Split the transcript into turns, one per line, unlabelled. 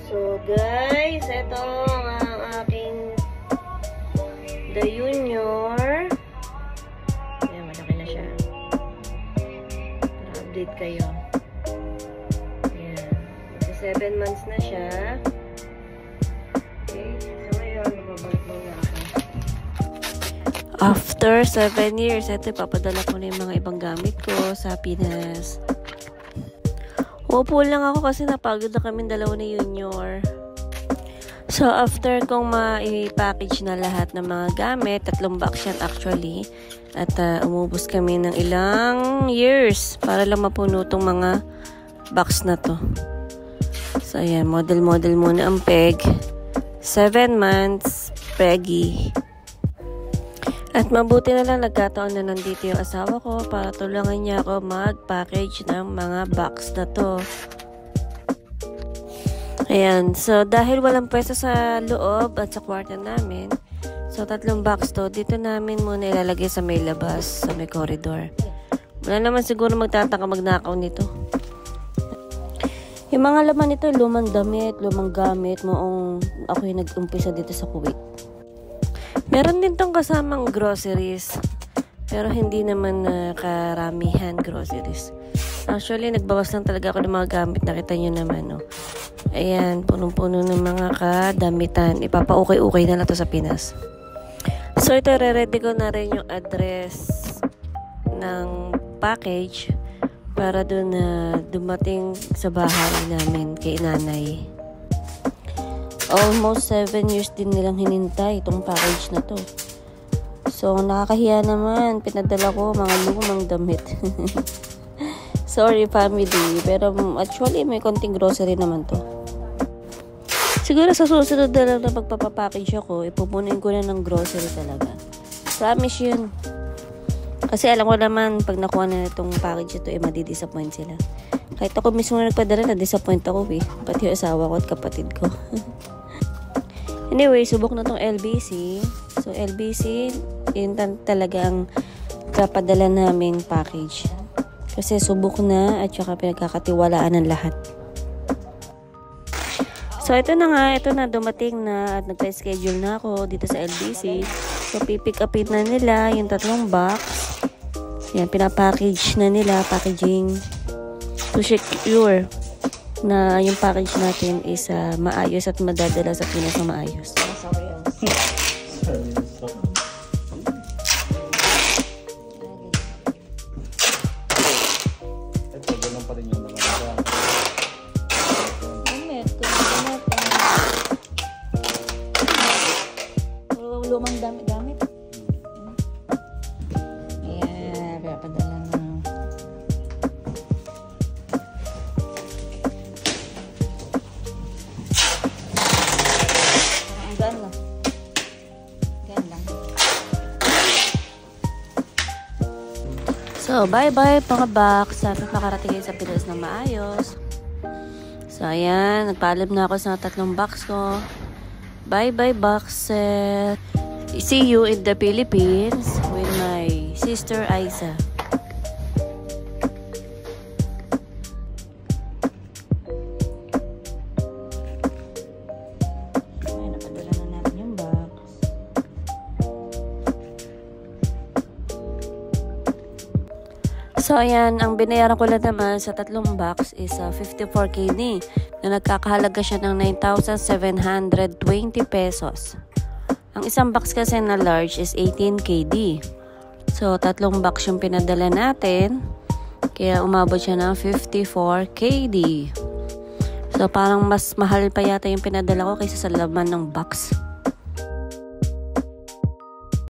So guys, ito ang aking The Junior. Ayan, malaki na siya. Para update kayo. Ayan. Magsa 7 months na siya. Okay. So ngayon, mababalik muna ako. After 7 years, ito ipapadala ko na yung mga ibang gamit ko sa Pinas. Upo lang ako kasi napagod na kami dalawa ni Junior. So, after kong ma-package na lahat ng mga gamit, 3 box yan actually, at umubos kami ng ilang years para lang mapuno tong mga box na to. So, ayan, model muna ang peg. 7 months, peggy. At mabuti na lang nagkataon na nandito yung asawa ko para tulungan niya ako mag-package ng mga box na to. Ayan. So, dahil walang pwesto sa loob at sa kwarto namin, so 3 box to, dito namin muna ilalagay sa may labas, sa may corridor. Wala naman siguro magtataka magnakaw nito. Yung mga laman nito, lumang damit, lumang gamit, noong ako yung nag-umpisa dito sa Kuwait. Meron din tong kasamang groceries. Pero hindi naman karamihan groceries. Actually, nagbawas lang talaga ako ng mga gamit. Nakita nyo naman, no? Ayan, punong-puno ng mga kadamitan. Ipapa-ukay-ukay na lang to sa Pinas. So, ito, re-ready ko na rin yung address ng package para doon na dumating sa bahay namin kay nanay. Almost 7 years din nilang hinintay itong package na to. So, nakakahiya naman. Pinadala ko mga lumang damit. Sorry, family. Pero actually, may konting grocery naman to. Siguro sa susunod na lang na pagpapapackage ako, ipupunin ko na ng grocery talaga. Promise yun. Kasi alam ko naman, pag nakuha na itong package ito, madidisappoint sila. Kahit ako mismo na nagpadala, na-disappoint ako eh. Pati yung asawa ko at kapatid ko. Anyway, subok na tong LBC. So, LBC, yun talaga ang kapadala naming package. Kasi subok na at saka pinagkakatiwalaan ng lahat. So, ito na dumating na at nagpa-schedule na ako dito sa LBC. So, pipick upin na nila yung 3 box. Yan, pinapackage na nila, packaging to secure na yung package natin is maayos at madadala sa Pinas na maayos. Lumang gamit. Ayan, pinapadala na. So, bye-bye mga box. Sana makarating kayo sa Pinas na maayos. So, ayan. Nagpaalam na ako sa 3 box ko. Bye-bye box. See you in the Philippines with my sister Aiza. Ayan, napadala na natin yung box. So, ayan, ang binayaran ko lang naman sa 3 box is 54 KD na nagkakahalaga siya ng 9,720 pesos. Ang isang box kasi na large is 18 KD. So, 3 box yung pinadala natin. Kaya umabot siya ng 54 KD. So, parang mas mahal pa yata yung pinadala ko kaysa sa laman ng box.